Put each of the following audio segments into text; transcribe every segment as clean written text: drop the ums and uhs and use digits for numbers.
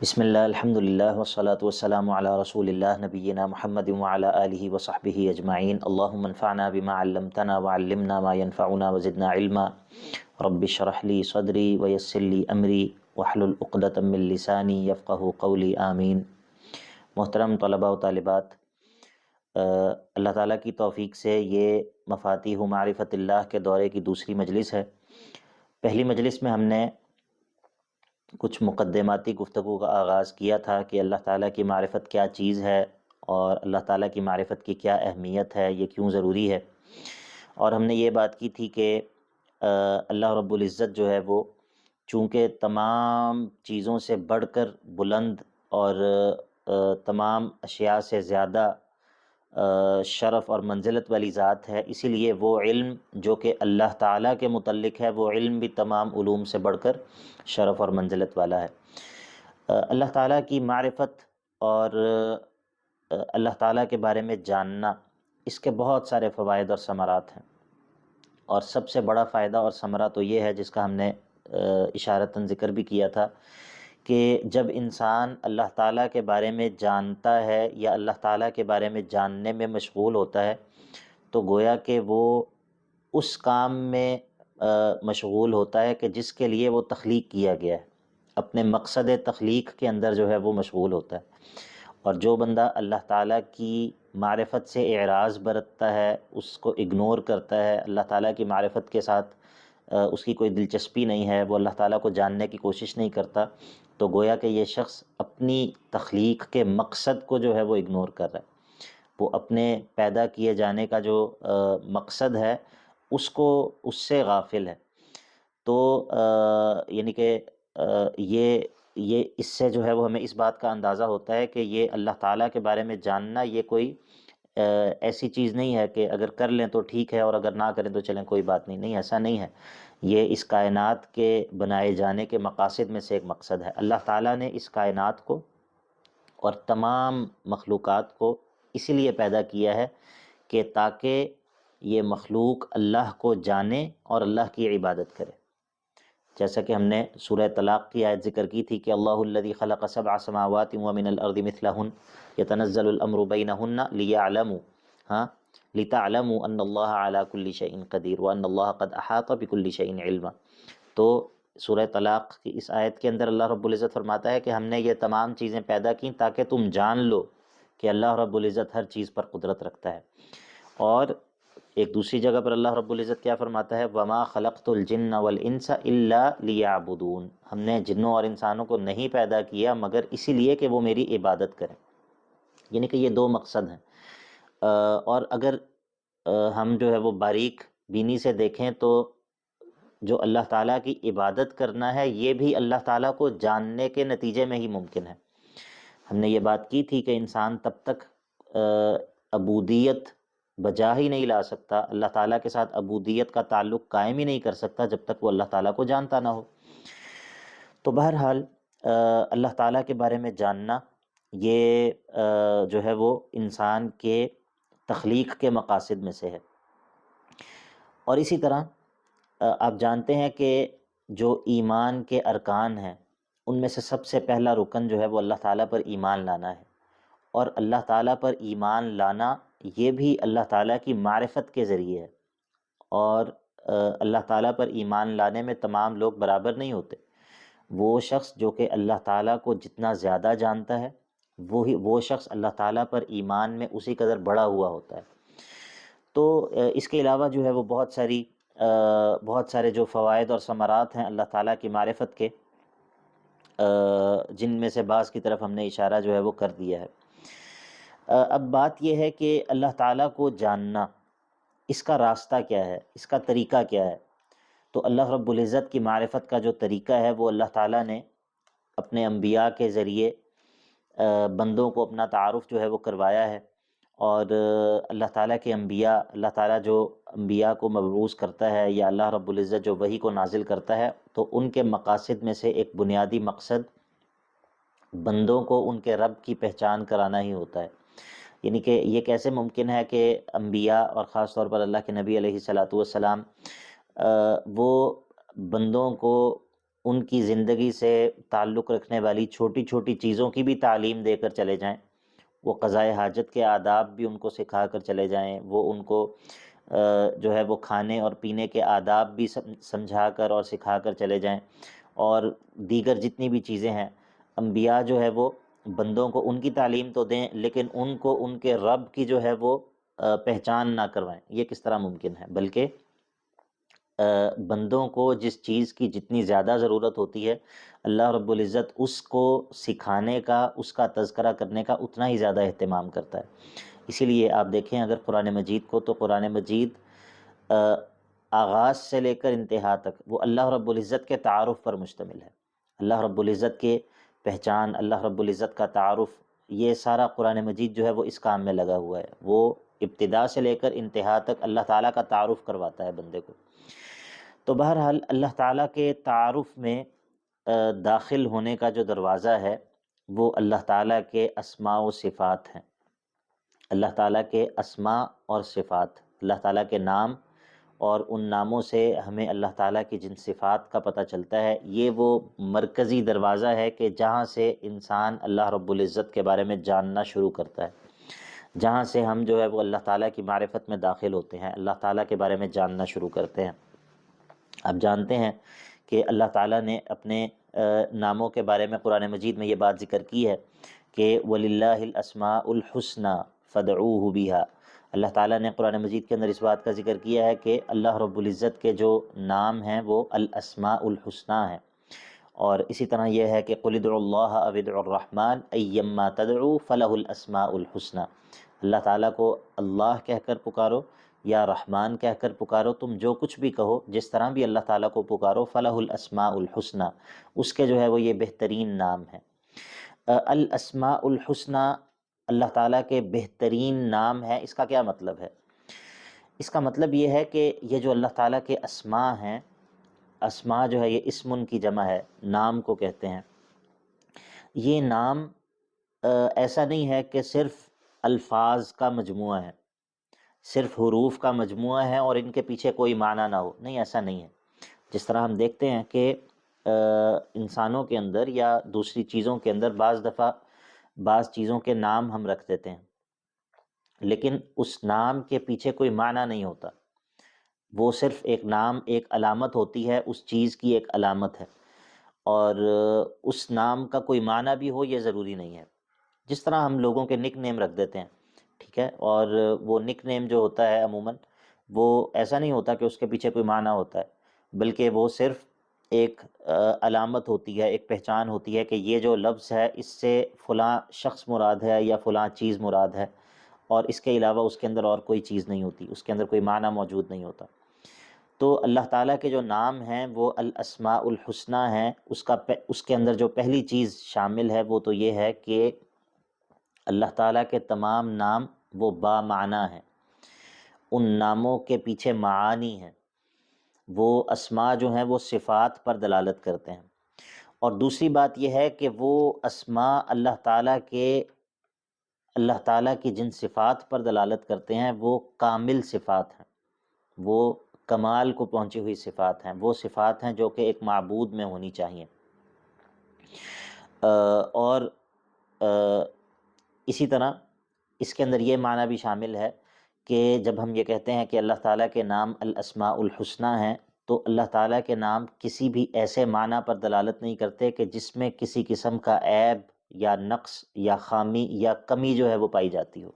بسم اللہ الحمد للہ والصلاة والسلام علی رسول اللہ نبینا محمد وعلی آلہ وصحبہ اجمعین اللہم انفعنا بما علمتنا وعلمنا ما ينفعنا وزدنا علما رب اشرح لی صدری ویسر لی امری واحلل عقدۃ من لسانی یفقہوا قولی آمین۔ محترم طلباء و طالبات، اللہ تعالیٰ کی توفیق سے یہ مفاتیح معرفت اللہ کے دورے کی دوسری مجلس ہے۔ پہلی مجلس میں ہم نے کچھ مقدماتی گفتگو کا آغاز کیا تھا کہ اللہ تعالیٰ کی معرفت کیا چیز ہے اور اللہ تعالیٰ کی معرفت کی کیا اہمیت ہے، یہ کیوں ضروری ہے۔ اور ہم نے یہ بات کی تھی کہ اللہ رب العزت جو ہے وہ چونکہ تمام چیزوں سے بڑھ کر بلند اور تمام اشیاء سے زیادہ شرف اور منزلت والی ذات ہے، اسی لیے وہ علم جو کہ اللہ تعالیٰ کے متعلق ہے وہ علم بھی تمام علوم سے بڑھ کر شرف اور منزلت والا ہے۔ اللہ تعالیٰ کی معرفت اور اللہ تعالیٰ کے بارے میں جاننا، اس کے بہت سارے فوائد اور ثمرات ہیں، اور سب سے بڑا فائدہ اور ثمرہ تو یہ ہے جس کا ہم نے اشارتاً ذکر بھی کیا تھا کہ جب انسان اللہ تعالیٰ کے بارے میں جانتا ہے یا اللہ تعالیٰ کے بارے میں جاننے میں مشغول ہوتا ہے تو گویا کہ وہ اس کام میں مشغول ہوتا ہے کہ جس کے لیے وہ تخلیق کیا گیا ہے، اپنے مقصد تخلیق کے اندر جو ہے وہ مشغول ہوتا ہے۔ اور جو بندہ اللہ تعالیٰ کی معرفت سے اعراض برتتا ہے، اس کو اگنور کرتا ہے، اللہ تعالیٰ کی معرفت کے ساتھ اس کی کوئی دلچسپی نہیں ہے، وہ اللہ تعالیٰ کو جاننے کی کوشش نہیں کرتا، تو گویا کہ یہ شخص اپنی تخلیق کے مقصد کو جو ہے وہ اگنور کر رہا ہے۔ وہ اپنے پیدا کیے جانے کا جو مقصد ہے اس سے غافل ہے۔ تو یعنی کہ یہ اس سے جو ہے وہ ہمیں اس بات کا اندازہ ہوتا ہے کہ یہ اللہ تعالیٰ کے بارے میں جاننا یہ کوئی ایسی چیز نہیں ہے کہ اگر کر لیں تو ٹھیک ہے اور اگر نہ کریں تو چلیں کوئی بات نہیں، نہیں ایسا نہیں ہے۔ یہ اس کائنات کے بنائے جانے کے مقاصد میں سے ایک مقصد ہے۔ اللہ تعالیٰ نے اس کائنات کو اور تمام مخلوقات کو اسی لیے پیدا کیا ہے کہ تاکہ یہ مخلوق اللہ کو جانے اور اللہ کی عبادت کرے۔ جیسا کہ ہم نے سورہ طلاق کی آیت ذکر کی تھی کہ اللہ الذی خلق سبع سماوات ومن الارض مثلہن یتنزل الامر بینہن لتعلموا ان اللہ علی کل شیء قدیر وان اللہ قد احاط بکل شیء علما۔ تو سورہ طلاق کی اس آیت کے اندر اللہ رب العزت فرماتا ہے کہ ہم نے یہ تمام چیزیں پیدا کی تاکہ تم جان لو کہ اللہ رب العزت ہر چیز پر قدرت رکھتا ہے۔ اور ایک دوسری جگہ پر اللہ رب العزت کیا فرماتا ہے؟ وَمَا خَلَقْتُ الْجِنَّ وَالْإِنسَ إِلَّا لِيَعْبُدُونَ، ہم نے جنوں اور انسانوں کو نہیں پیدا کیا مگر اسی لیے کہ وہ میری عبادت کریں۔ یعنی کہ یہ دو مقصد ہیں۔ اور اگر ہم جو ہے وہ باریک بینی سے دیکھیں تو جو اللہ تعالیٰ کی عبادت کرنا ہے یہ بھی اللہ تعالیٰ کو جاننے کے نتیجے میں ہی ممکن ہے۔ ہم نے یہ بات کی تھی کہ انسان تب تک عبودیت بجا ہی نہیں لا سکتا، اللہ تعالیٰ کے ساتھ عبودیت کا تعلق قائم ہی نہیں کر سکتا جب تک وہ اللہ تعالیٰ کو جانتا نہ ہو۔ تو بہرحال اللہ تعالیٰ کے بارے میں جاننا یہ جو ہے وہ انسان کے تخلیق کے مقاصد میں سے ہے۔ اور اسی طرح آپ جانتے ہیں کہ جو ایمان کے ارکان ہیں ان میں سے سب سے پہلا رکن جو ہے وہ اللہ تعالیٰ پر ایمان لانا ہے، اور اللہ تعالیٰ پر ایمان لانا یہ بھی اللہ تعالیٰ کی معرفت کے ذریعے ہے۔ اور اللہ تعالیٰ پر ایمان لانے میں تمام لوگ برابر نہیں ہوتے۔ وہ شخص جو کہ اللہ تعالیٰ کو جتنا زیادہ جانتا ہے وہ شخص اللہ تعالیٰ پر ایمان میں اسی قدر بڑا ہوا ہوتا ہے۔ تو اس کے علاوہ جو ہے وہ بہت سارے جو فوائد اور ثمرات ہیں اللہ تعالیٰ کی معرفت کے، جن میں سے بعض کی طرف ہم نے اشارہ جو ہے وہ کر دیا ہے۔ اب بات یہ ہے کہ اللہ تعالیٰ کو جاننا، اس کا راستہ کیا ہے، اس کا طریقہ کیا ہے؟ تو اللہ رب العزت کی معرفت کا جو طریقہ ہے وہ اللہ تعالیٰ نے اپنے انبیاء کے ذریعے بندوں کو اپنا تعارف جو ہے وہ کروایا ہے۔ اور اللہ تعالیٰ کے انبیاء، اللہ تعالیٰ جو انبیاء کو مبعوث کرتا ہے یا اللہ رب العزت جو وحی کو نازل کرتا ہے تو ان کے مقاصد میں سے ایک بنیادی مقصد بندوں کو ان کے رب کی پہچان کرانا ہی ہوتا ہے۔ یعنی کہ یہ کیسے ممکن ہے کہ انبیاء اور خاص طور پر اللہ کے نبی علیہ الصلاۃ والسلام وہ بندوں کو ان کی زندگی سے تعلق رکھنے والی چھوٹی چھوٹی چیزوں کی بھی تعلیم دے کر چلے جائیں، وہ قضاء حاجت کے آداب بھی ان کو سکھا کر چلے جائیں، وہ ان کو جو ہے وہ کھانے اور پینے کے آداب بھی سمجھا کر اور سکھا کر چلے جائیں، اور دیگر جتنی بھی چیزیں ہیں، انبیاء جو ہے وہ بندوں کو ان کی تعلیم تو دیں، لیکن ان کو ان کے رب کی جو ہے وہ پہچان نہ کروائیں۔ یہ کس طرح ممکن ہے؟ بلکہ بندوں کو جس چیز کی جتنی زیادہ ضرورت ہوتی ہے، اللہ رب العزت اس کو سکھانے کا، اس کا تذکرہ کرنے کا اتنا ہی زیادہ اہتمام کرتا ہے۔ اسی لیے آپ دیکھیں اگر قرآن مجید کو، تو قرآن مجید آغاز سے لے کر انتہا تک وہ اللہ رب العزت کے تعارف پر مشتمل ہے۔ اللہ رب العزت کے پہچان، اللہ رب العزت کا تعارف، یہ سارا قرآن مجید جو ہے وہ اس کام میں لگا ہوا ہے۔ وہ ابتدا سے لے کر انتہا تک اللہ تعالیٰ کا تعارف کرواتا ہے بندے کو۔ تو بہرحال اللہ تعالیٰ کے تعارف میں داخل ہونے کا جو دروازہ ہے وہ اللہ تعالیٰ کے اسماء و صفات ہیں۔ اللہ تعالیٰ کے اسماء اور صفات، اللہ تعالیٰ کے نام، اور ان ناموں سے ہمیں اللہ تعالیٰ کی جن صفات کا پتہ چلتا ہے، یہ وہ مرکزی دروازہ ہے کہ جہاں سے انسان اللہ رب العزت کے بارے میں جاننا شروع کرتا ہے، جہاں سے ہم جو ہے وہ اللہ تعالیٰ کی معرفت میں داخل ہوتے ہیں، اللہ تعالیٰ کے بارے میں جاننا شروع کرتے ہیں۔ آپ جانتے ہیں کہ اللہ تعالیٰ نے اپنے ناموں کے بارے میں قرآن مجید میں یہ بات ذکر کی ہے کہ وَلِلَّهِ الْأَسْمَاءُ الْحُسْنَى فَادْعُوهُ بِهَا۔ اللہ تعالیٰ نے قرآن مجید کے اندر اس بات کا ذکر کیا ہے کہ اللہ رب العزت کے جو نام ہیں وہ الاسماء الحسنى ہیں، اور اسی طرح یہ ہے کہ قُلِ ادْعُوا اللَّهَ أَوِ ادْعُوا الرَّحْمَٰنَ أَيَّمَّا تَدْعُوا فَلَهُ الْأَسْمَاءُ الْحُسْنَى۔ اللہ تعالیٰ کو اللہ کہہ کر پکارو یا رحمان کہہ کر پکارو، تم جو کچھ بھی کہو، جس طرح بھی اللہ تعالیٰ کو پکارو، فَلَهُ الْأَسْمَاءُ الْحُسْنَى، اس کے جو ہے وہ یہ بہترین نام ہیں۔ الاسماء الحسنى اللہ تعالیٰ کے بہترین نام ہے، اس کا کیا مطلب ہے؟ اس کا مطلب یہ ہے کہ یہ جو اللہ تعالیٰ کے اسماء ہیں، اسماء جو ہے یہ اسم کی جمع ہے، نام کو کہتے ہیں۔ یہ نام ایسا نہیں ہے کہ صرف الفاظ کا مجموعہ ہے، صرف حروف کا مجموعہ ہے اور ان کے پیچھے کوئی معنی نہ ہو، نہیں، ایسا نہیں ہے۔ جس طرح ہم دیکھتے ہیں کہ انسانوں کے اندر یا دوسری چیزوں کے اندر بعض دفعہ بعض چیزوں کے نام ہم رکھ دیتے ہیں، لیکن اس نام کے پیچھے کوئی معنی نہیں ہوتا، وہ صرف ایک نام، ایک علامت ہوتی ہے، اس چیز کی ایک علامت ہے، اور اس نام کا کوئی معنی بھی ہو یہ ضروری نہیں ہے۔ جس طرح ہم لوگوں کے نک نیم رکھ دیتے ہیں، ٹھیک ہے، اور وہ نک نیم جو ہوتا ہے عموماً وہ ایسا نہیں ہوتا کہ اس کے پیچھے کوئی معنی ہوتا ہے، بلکہ وہ صرف ایک علامت ہوتی ہے، ایک پہچان ہوتی ہے کہ یہ جو لفظ ہے اس سے فلاں شخص مراد ہے یا فلاں چیز مراد ہے، اور اس کے علاوہ اس کے اندر اور کوئی چیز نہیں ہوتی، اس کے اندر کوئی معنی موجود نہیں ہوتا۔ تو اللہ تعالیٰ کے جو نام ہیں وہ الاسماء الحسنى ہیں، اس کے اندر جو پہلی چیز شامل ہے وہ تو یہ ہے کہ اللہ تعالیٰ کے تمام نام وہ بامعنی ہیں، ان ناموں کے پیچھے معانی ہیں، وہ اسماء جو ہیں وہ صفات پر دلالت کرتے ہیں۔ اور دوسری بات یہ ہے کہ وہ اسماء اللہ تعالیٰ کی جن صفات پر دلالت کرتے ہیں وہ کامل صفات ہیں، وہ کمال کو پہنچی ہوئی صفات ہیں، وہ صفات ہیں جو کہ ایک معبود میں ہونی چاہیے۔ اور اسی طرح اس کے اندر یہ معنی بھی شامل ہے کہ جب ہم یہ کہتے ہیں کہ اللہ تعالیٰ کے نام الاسماء الحسنى ہیں، تو اللہ تعالیٰ کے نام کسی بھی ایسے معنی پر دلالت نہیں کرتے کہ جس میں کسی قسم کا عیب یا نقص یا خامی یا کمی جو ہے وہ پائی جاتی ہو۔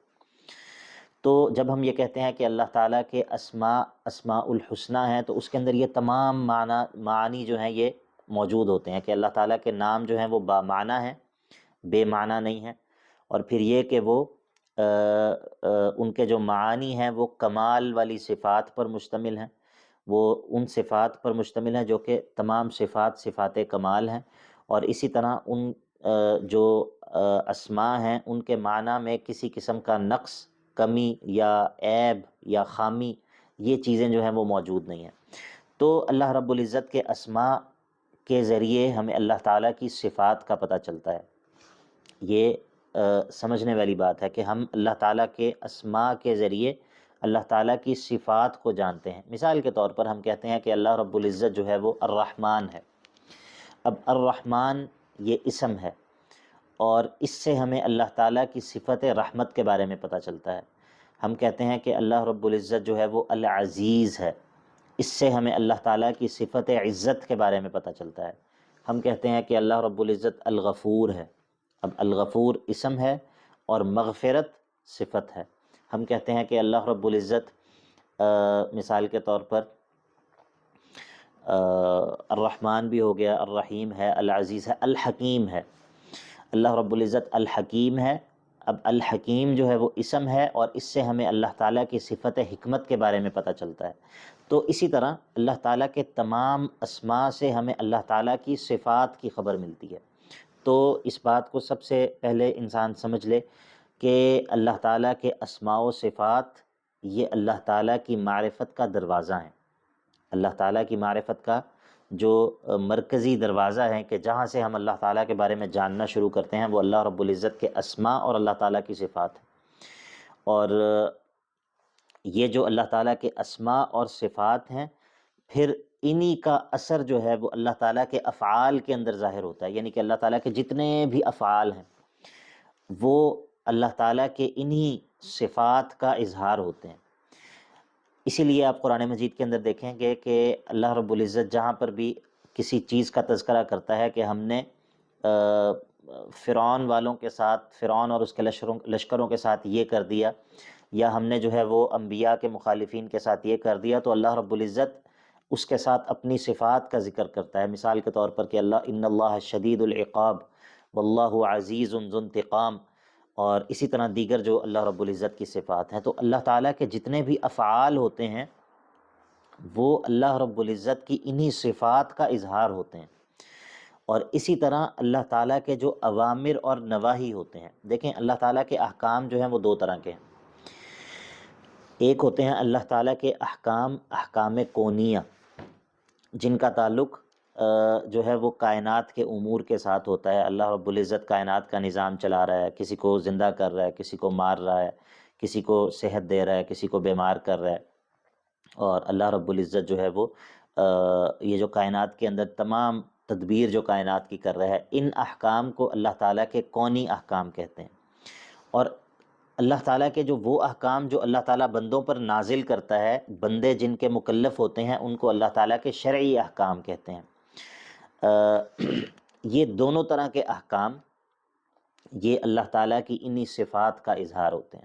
تو جب ہم یہ کہتے ہیں کہ اللہ تعالیٰ کے اسماء الحسنى ہیں، تو اس کے اندر یہ تمام معانی جو ہیں یہ موجود ہوتے ہیں کہ اللہ تعالیٰ کے نام جو ہیں وہ بامعنی ہیں، بے معنی نہیں ہیں، اور پھر یہ کہ وہ ان کے جو معانی ہیں وہ کمال والی صفات پر مشتمل ہیں، وہ ان صفات پر مشتمل ہیں جو کہ تمام صفات کمال ہیں، اور اسی طرح ان جو اسماء ہیں ان کے معنی میں کسی قسم کا نقص، کمی یا عیب یا خامی، یہ چیزیں جو ہیں وہ موجود نہیں ہیں۔ تو اللہ رب العزت کے اسماء کے ذریعے ہمیں اللہ تعالیٰ کی صفات کا پتہ چلتا ہے۔ یہ سمجھنے والی بات ہے کہ ہم اللہ تعالیٰ کے اسماء کے ذریعے اللہ تعالیٰ کی صفات کو جانتے ہیں۔ مثال کے طور پر ہم کہتے ہیں کہ اللہ رب العزت جو ہے وہ الرحمن ہے، اب الرحمن یہ اسم ہے، اور اس سے ہمیں اللہ تعالیٰ کی صفت رحمت کے بارے میں پتہ چلتا ہے۔ ہم کہتے ہیں کہ اللہ رب العزت جو ہے وہ العزیز ہے، اس سے ہمیں اللہ تعالیٰ کی صفت عزت کے بارے میں پتہ چلتا ہے۔ ہم کہتے ہیں کہ اللہ رب العزت الغفور ہے، اب الغفور اسم ہے اور مغفرت صفت ہے۔ ہم کہتے ہیں کہ اللہ رب العزت مثال کے طور پر الرحمن بھی ہو گیا، الرحیم ہے، العزیز ہے، الحکیم ہے۔ اللہ رب العزت الحکیم ہے، اب الحکیم جو ہے وہ اسم ہے، اور اس سے ہمیں اللہ تعالیٰ کی صفت حکمت کے بارے میں پتہ چلتا ہے۔ تو اسی طرح اللہ تعالیٰ کے تمام اسماء سے ہمیں اللہ تعالیٰ کی صفات کی خبر ملتی ہے۔ تو اس بات کو سب سے پہلے انسان سمجھ لے کہ اللہ تعالیٰ کے اسماء و صفات یہ اللہ تعالیٰ کی معرفت کا دروازہ ہیں۔ اللہ تعالیٰ کی معرفت کا جو مرکزی دروازہ ہے کہ جہاں سے ہم اللہ تعالیٰ کے بارے میں جاننا شروع کرتے ہیں، وہ اللہ رب العزت کے اسماء اور اللہ تعالیٰ کی صفات ہیں۔ اور یہ جو اللہ تعالیٰ کے اسماء اور صفات ہیں، پھر انہی کا اثر جو ہے وہ اللہ تعالیٰ کے افعال کے اندر ظاہر ہوتا ہے، یعنی کہ اللہ تعالیٰ کے جتنے بھی افعال ہیں وہ اللہ تعالیٰ کے انہی صفات کا اظہار ہوتے ہیں۔ اسی لیے آپ قرآن مجید کے اندر دیکھیں گے کہ اللہ رب العزت جہاں پر بھی کسی چیز کا تذکرہ کرتا ہے کہ ہم نے فرعون والوں کے ساتھ، فرعون اور اس کے لشکروں کے ساتھ یہ کر دیا، یا ہم نے جو ہے وہ انبیاء کے مخالفین کے ساتھ یہ کر دیا، تو اللہ رب العزت اس کے ساتھ اپنی صفات کا ذکر کرتا ہے۔ مثال کے طور پر کہ ان اللہ شدید العقاب واللہ عزیز ذو انتقام، اور اسی طرح دیگر جو اللہ رب العزت کی صفات ہیں۔ تو اللہ تعالیٰ کے جتنے بھی افعال ہوتے ہیں وہ اللہ رب العزت کی انہی صفات کا اظہار ہوتے ہیں۔ اور اسی طرح اللہ تعالیٰ کے جو اوامر اور نواہی ہوتے ہیں، دیکھیں اللہ تعالیٰ کے احکام جو ہیں وہ دو طرح کے ہیں۔ ایک ہوتے ہیں اللہ تعالیٰ کے احکام، احکام کونیہ، جن کا تعلق جو ہے وہ کائنات کے امور کے ساتھ ہوتا ہے۔ اللہ رب العزت کائنات کا نظام چلا رہا ہے، کسی کو زندہ کر رہا ہے، کسی کو مار رہا ہے، کسی کو صحت دے رہا ہے، کسی کو بیمار کر رہا ہے، اور اللہ رب العزت جو ہے وہ یہ جو کائنات کے اندر تمام تدبیر جو کائنات کی کر رہا ہے، ان احکام کو اللہ تعالیٰ کے کونی احکام کہتے ہیں۔ اور اللہ تعالیٰ کے جو وہ احکام جو اللہ تعالیٰ بندوں پر نازل کرتا ہے، بندے جن کے مکلف ہوتے ہیں، ان کو اللہ تعالیٰ کے شرعی احکام کہتے ہیں۔ یہ دونوں طرح کے احکام یہ اللہ تعالیٰ کی انہی صفات کا اظہار ہوتے ہیں۔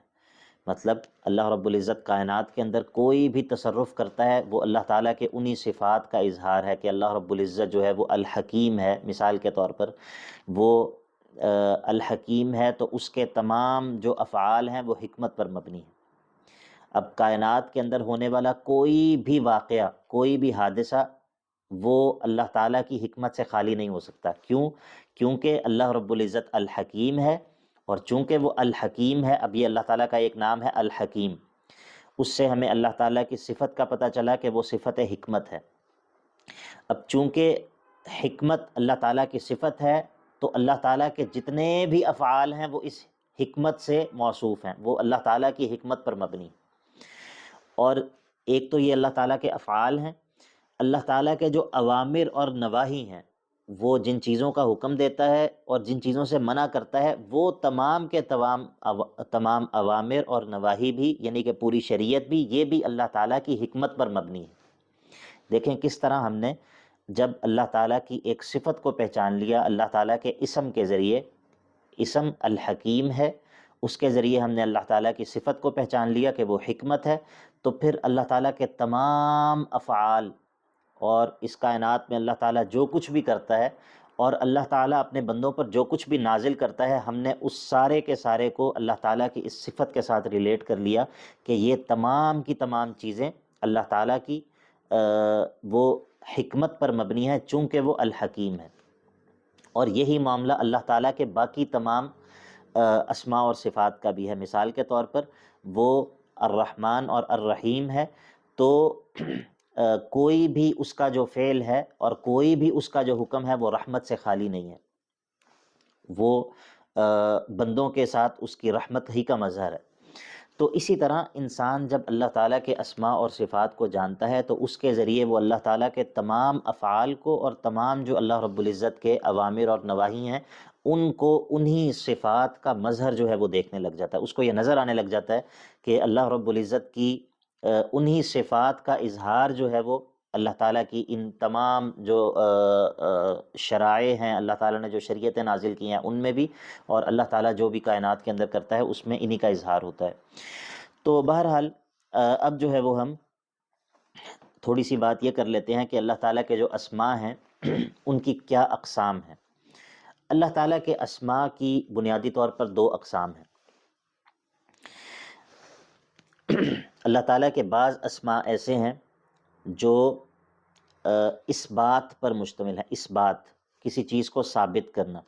مطلب اللہ رب العزت کائنات کے اندر کوئی بھی تصرف کرتا ہے وہ اللہ تعالیٰ کے انہی صفات کا اظہار ہے کہ اللہ رب العزت جو ہے وہ الحکیم ہے۔ مثال کے طور پر وہ الحکیم ہے تو اس کے تمام جو افعال ہیں وہ حکمت پر مبنی ہیں۔ اب کائنات کے اندر ہونے والا کوئی بھی واقعہ، کوئی بھی حادثہ، وہ اللہ تعالیٰ کی حکمت سے خالی نہیں ہو سکتا۔ کیوں؟ کیونکہ اللہ رب العزت الحکیم ہے، اور چونکہ وہ الحکیم ہے، اب یہ اللہ تعالیٰ کا ایک نام ہے الحکیم، اس سے ہمیں اللہ تعالیٰ کی صفت کا پتہ چلا کہ وہ صفت حکمت ہے۔ اب چونکہ حکمت اللہ تعالیٰ کی صفت ہے، تو اللہ تعالیٰ کے جتنے بھی افعال ہیں وہ اس حکمت سے موصوف ہیں، وہ اللہ تعالیٰ کی حکمت پر مبنی۔ اور ایک تو یہ اللہ تعالیٰ کے افعال ہیں، اللہ تعالیٰ کے جو اوامر اور نواہی ہیں، وہ جن چیزوں کا حکم دیتا ہے اور جن چیزوں سے منع کرتا ہے، وہ تمام کے تمام اوامر اور نواہی بھی، یعنی کہ پوری شریعت بھی، یہ بھی اللہ تعالیٰ کی حکمت پر مبنی ہے۔ دیکھیں کس طرح ہم نے جب اللہ تعالیٰ کی ایک صفت کو پہچان لیا اللہ تعالیٰ کے اسم کے ذریعے، اسم الحکیم ہے، اس کے ذریعے ہم نے اللہ تعالیٰ کی صفت کو پہچان لیا کہ وہ حکمت ہے، تو پھر اللہ تعالیٰ کے تمام افعال اور اس کائنات میں اللہ تعالیٰ جو کچھ بھی کرتا ہے، اور اللہ تعالیٰ اپنے بندوں پر جو کچھ بھی نازل کرتا ہے، ہم نے اس سارے کے سارے کو اللہ تعالیٰ کی اس صفت کے ساتھ ریلیٹ کر لیا کہ یہ تمام کی تمام چیزیں اللہ تعالیٰ کی وہ حکمت پر مبنی ہے، چونکہ وہ الحکیم ہے۔ اور یہی معاملہ اللہ تعالیٰ کے باقی تمام اسماء اور صفات کا بھی ہے۔ مثال کے طور پر وہ الرحمن اور الرحیم ہے، تو کوئی بھی اس کا جو فعل ہے اور کوئی بھی اس کا جو حکم ہے وہ رحمت سے خالی نہیں ہے، وہ بندوں کے ساتھ اس کی رحمت ہی کا مظہر ہے۔ تو اسی طرح انسان جب اللہ تعالیٰ کے اسماء اور صفات کو جانتا ہے تو اس کے ذریعے وہ اللہ تعالیٰ کے تمام افعال کو اور تمام جو اللہ رب العزت کے اوامر اور نواہی ہیں ان کو انہی صفات کا مظہر جو ہے وہ دیکھنے لگ جاتا ہے، اس کو یہ نظر آنے لگ جاتا ہے کہ اللہ رب العزت کی انہی صفات کا اظہار جو ہے وہ اللہ تعالیٰ کی ان تمام جو شرائع ہیں، اللہ تعالیٰ نے جو شریعتیں نازل کی ہیں ان میں بھی، اور اللہ تعالیٰ جو بھی کائنات کے اندر کرتا ہے اس میں انہی کا اظہار ہوتا ہے۔ تو بہرحال اب جو ہے وہ ہم تھوڑی سی بات یہ کر لیتے ہیں کہ اللہ تعالیٰ کے جو اسماء ہیں ان کی کیا اقسام ہیں۔ اللہ تعالیٰ کے اسماء کی بنیادی طور پر دو اقسام ہیں۔ اللہ تعالیٰ کے بعض اسماء ایسے ہیں جو اس بات پر مشتمل ہے، اس بات کسی چیز کو ثابت کرنا،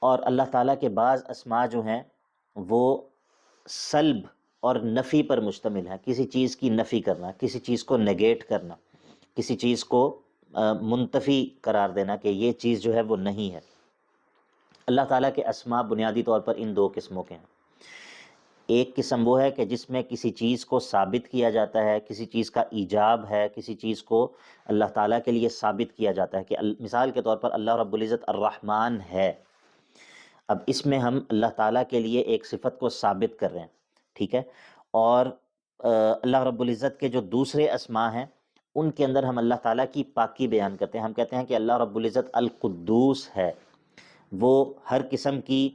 اور اللہ تعالیٰ کے بعض اسماء جو ہیں وہ سلب اور نفی پر مشتمل ہے، کسی چیز کی نفی کرنا، کسی چیز کو نیگیٹ کرنا، کسی چیز کو منتفی قرار دینا کہ یہ چیز جو ہے وہ نہیں ہے۔ اللہ تعالیٰ کے اسماء بنیادی طور پر ان دو قسموں کے ہیں۔ ایک قسم وہ ہے کہ جس میں کسی چیز کو ثابت کیا جاتا ہے، کسی چیز کا ایجاب ہے، کسی چیز کو اللہ تعالیٰ کے لیے ثابت کیا جاتا ہے کہ مثال کے طور پر اللہ رب العزت الرحمن ہے۔ اب اس میں ہم اللہ تعالیٰ کے لیے ایک صفت کو ثابت کر رہے ہیں، ٹھیک ہے، اور اللہ رب العزت کے جو دوسرے اسماء ہیں ان کے اندر ہم اللہ تعالیٰ کی پاکی بیان کرتے ہیں۔ ہم کہتے ہیں کہ اللہ رب العزت القدوس ہے، وہ ہر قسم کی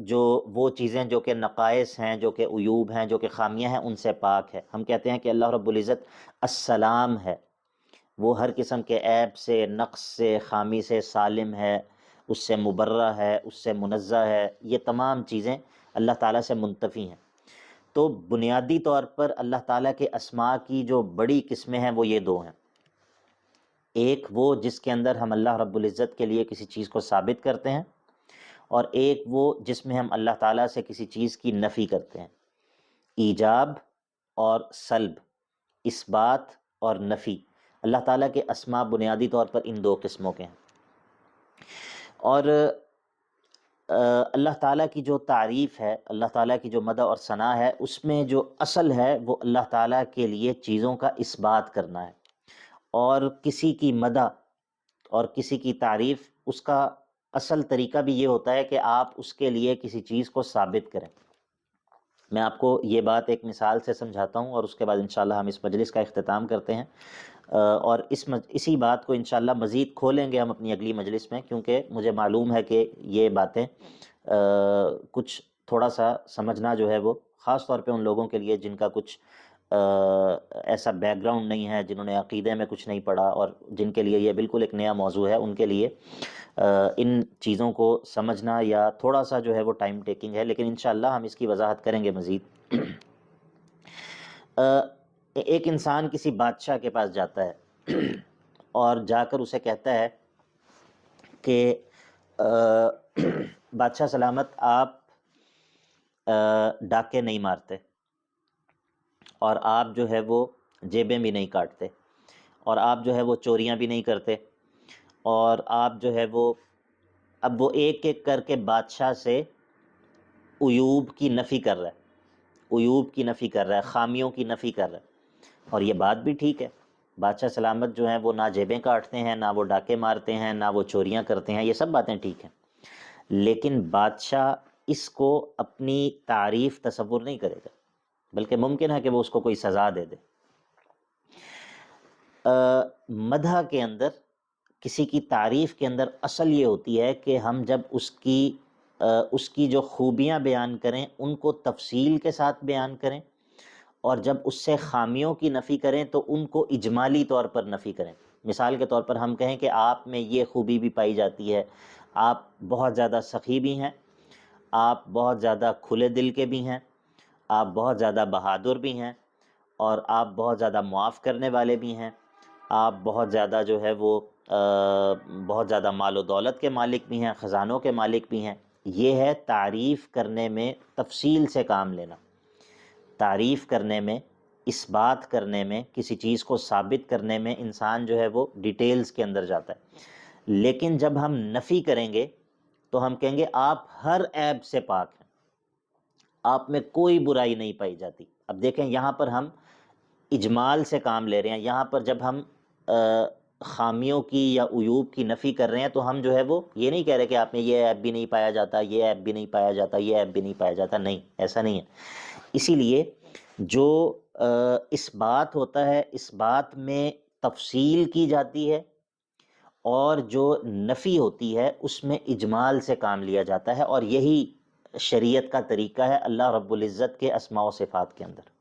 جو وہ چیزیں جو کہ نقائص ہیں، جو کہ عیوب ہیں، جو کہ خامیاں ہیں، ان سے پاک ہے۔ ہم کہتے ہیں کہ اللہ رب العزت السلام ہے، وہ ہر قسم کے عیب سے، نقص سے، خامی سے سالم ہے، اس سے مبرہ ہے، اس سے منزہ ہے، یہ تمام چیزیں اللہ تعالیٰ سے منتفی ہیں۔ تو بنیادی طور پر اللہ تعالیٰ کے اسماء کی جو بڑی قسمیں ہیں وہ یہ دو ہیں۔ ایک وہ جس کے اندر ہم اللہ رب العزت کے لیے کسی چیز کو ثابت کرتے ہیں، اور ایک وہ جس میں ہم اللہ تعالیٰ سے کسی چیز کی نفی کرتے ہیں۔ ایجاب اور سلب، اثبات اور نفی، اللہ تعالیٰ کے اسماء بنیادی طور پر ان دو قسموں کے ہیں۔ اور اللہ تعالیٰ کی جو تعریف ہے، اللہ تعالیٰ کی جو مدح اور ثنا ہے، اس میں جو اصل ہے وہ اللہ تعالیٰ کے لیے چیزوں کا اثبات کرنا ہے، اور کسی کی مدح اور کسی کی تعریف اس کا اصل طریقہ بھی یہ ہوتا ہے کہ آپ اس کے لیے کسی چیز کو ثابت کریں۔ میں آپ کو یہ بات ایک مثال سے سمجھاتا ہوں اور اس کے بعد انشاءاللہ ہم اس مجلس کا اختتام کرتے ہیں، اور اسی بات کو انشاءاللہ مزید کھولیں گے ہم اپنی اگلی مجلس میں، کیونکہ مجھے معلوم ہے کہ یہ باتیں کچھ تھوڑا سا سمجھنا جو ہے وہ خاص طور پہ ان لوگوں کے لیے جن کا کچھ ایسا بیک گراؤنڈ نہیں ہے، جنہوں نے عقیدے میں کچھ نہیں پڑھا، اور جن کے لیے یہ بالکل ایک نیا موضوع ہے، ان کے لیے ان چیزوں کو سمجھنا یا تھوڑا سا جو ہے وہ ٹائم ٹیکنگ ہے، لیکن انشاءاللہ ہم اس کی وضاحت کریں گے مزید۔ ایک انسان کسی بادشاہ کے پاس جاتا ہے اور جا کر اسے کہتا ہے کہ بادشاہ سلامت، آپ ڈاکے نہیں مارتے، اور آپ جو ہے وہ جیبیں بھی نہیں کاٹتے، اور آپ جو ہے وہ چوریاں بھی نہیں کرتے، اور آپ جو ہے وہ اب وہ ایک ایک کر کے بادشاہ سے عیوب کی نفی کر رہا ہے، عیوب کی نفی کر رہا ہے، خامیوں کی نفی کر رہا ہے، اور یہ بات بھی ٹھیک ہے۔ بادشاہ سلامت جو ہیں وہ نہ جیبیں کاٹتے ہیں، نہ وہ ڈاکے مارتے ہیں، نہ وہ چوریاں کرتے ہیں، یہ سب باتیں ٹھیک ہیں، لیکن بادشاہ اس کو اپنی تعریف تصور نہیں کرے گا، بلکہ ممکن ہے کہ وہ اس کو کوئی سزا دے دے۔ مدح کے اندر، کسی کی تعریف کے اندر اصل یہ ہوتی ہے کہ ہم جب اس کی جو خوبیاں بیان کریں ان کو تفصیل کے ساتھ بیان کریں، اور جب اس سے خامیوں کی نفی کریں تو ان کو اجمالی طور پر نفی کریں۔ مثال کے طور پر ہم کہیں کہ آپ میں یہ خوبی بھی پائی جاتی ہے، آپ بہت زیادہ سخی بھی ہیں، آپ بہت زیادہ کھلے دل کے بھی ہیں، آپ بہت زیادہ بہادر بھی ہیں، اور آپ بہت زیادہ معاف کرنے والے بھی ہیں، آپ بہت زیادہ جو ہے وہ بہت زیادہ مال و دولت کے مالک بھی ہیں، خزانوں کے مالک بھی ہیں۔ یہ ہے تعریف کرنے میں تفصیل سے کام لینا، تعریف کرنے میں، اس بات کرنے میں، کسی چیز کو ثابت کرنے میں انسان جو ہے وہ ڈیٹیلز کے اندر جاتا ہے۔ لیکن جب ہم نفی کریں گے تو ہم کہیں گے آپ ہر عیب سے پاک ہیں، آپ میں کوئی برائی نہیں پائی جاتی۔ اب دیکھیں یہاں پر ہم اجمال سے کام لے رہے ہیں، یہاں پر جب ہم خامیوں کی یا عیوب کی نفی کر رہے ہیں تو ہم جو ہے وہ یہ نہیں کہہ رہے کہ آپ میں یہ عیب بھی نہیں پایا جاتا، یہ عیب بھی نہیں پایا جاتا، یہ عیب بھی نہیں پایا جاتا، نہیں، ایسا نہیں ہے۔ اسی لیے جو اس بات ہوتا ہے، اس بات میں تفصیل کی جاتی ہے، اور جو نفی ہوتی ہے اس میں اجمال سے کام لیا جاتا ہے، اور یہی شریعت کا طریقہ ہے اللہ رب العزت کے اسماء و صفات کے اندر۔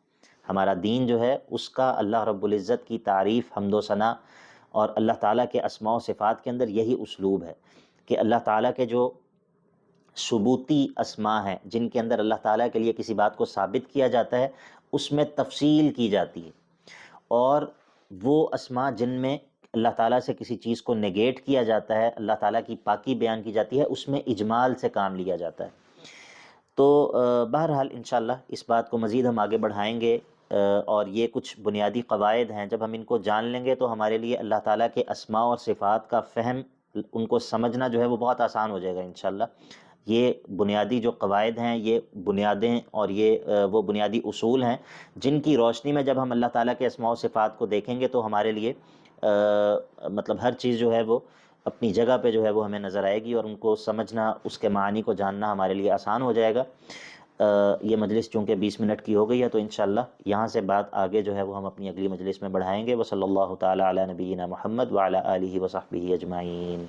ہمارا دین جو ہے اس کا اللہ رب العزت کی تعریف، حمد و ثنا اور اللہ تعالیٰ کے اسماء و صفات کے اندر یہی اسلوب ہے کہ اللہ تعالیٰ کے جو ثبوتی اسماء ہیں جن کے اندر اللہ تعالیٰ کے لیے کسی بات کو ثابت کیا جاتا ہے، اس میں تفصیل کی جاتی ہے، اور وہ اسماء جن میں اللہ تعالیٰ سے کسی چیز کو نگیٹ کیا جاتا ہے، اللہ تعالیٰ کی پاکی بیان کی جاتی ہے، اس میں اجمال سے کام لیا جاتا ہے۔ تو بہرحال انشاءاللہ اس بات کو مزید ہم آگے بڑھائیں گے، اور یہ کچھ بنیادی قواعد ہیں، جب ہم ان کو جان لیں گے تو ہمارے لیے اللہ تعالیٰ کے اسماء اور صفات کا فہم، ان کو سمجھنا جو ہے وہ بہت آسان ہو جائے گا انشاءاللہ۔ یہ بنیادی جو قواعد ہیں، یہ بنیادیں اور یہ وہ بنیادی اصول ہیں جن کی روشنی میں جب ہم اللہ تعالیٰ کے اسماء و صفات کو دیکھیں گے تو ہمارے لیے مطلب ہر چیز جو ہے وہ اپنی جگہ پہ جو ہے وہ ہمیں نظر آئے گی، اور ان کو سمجھنا، اس کے معانی کو جاننا ہمارے لیے آسان ہو جائے گا۔ یہ مجلس چونکہ 20 منٹ کی ہو گئی ہے تو انشاءاللہ یہاں سے بات آگے جو ہے وہ ہم اپنی اگلی مجلس میں بڑھائیں گے۔ وصلی اللہ تعالیٰ علی نبینا محمد وعلی آلہ وصحبہ اجمعین۔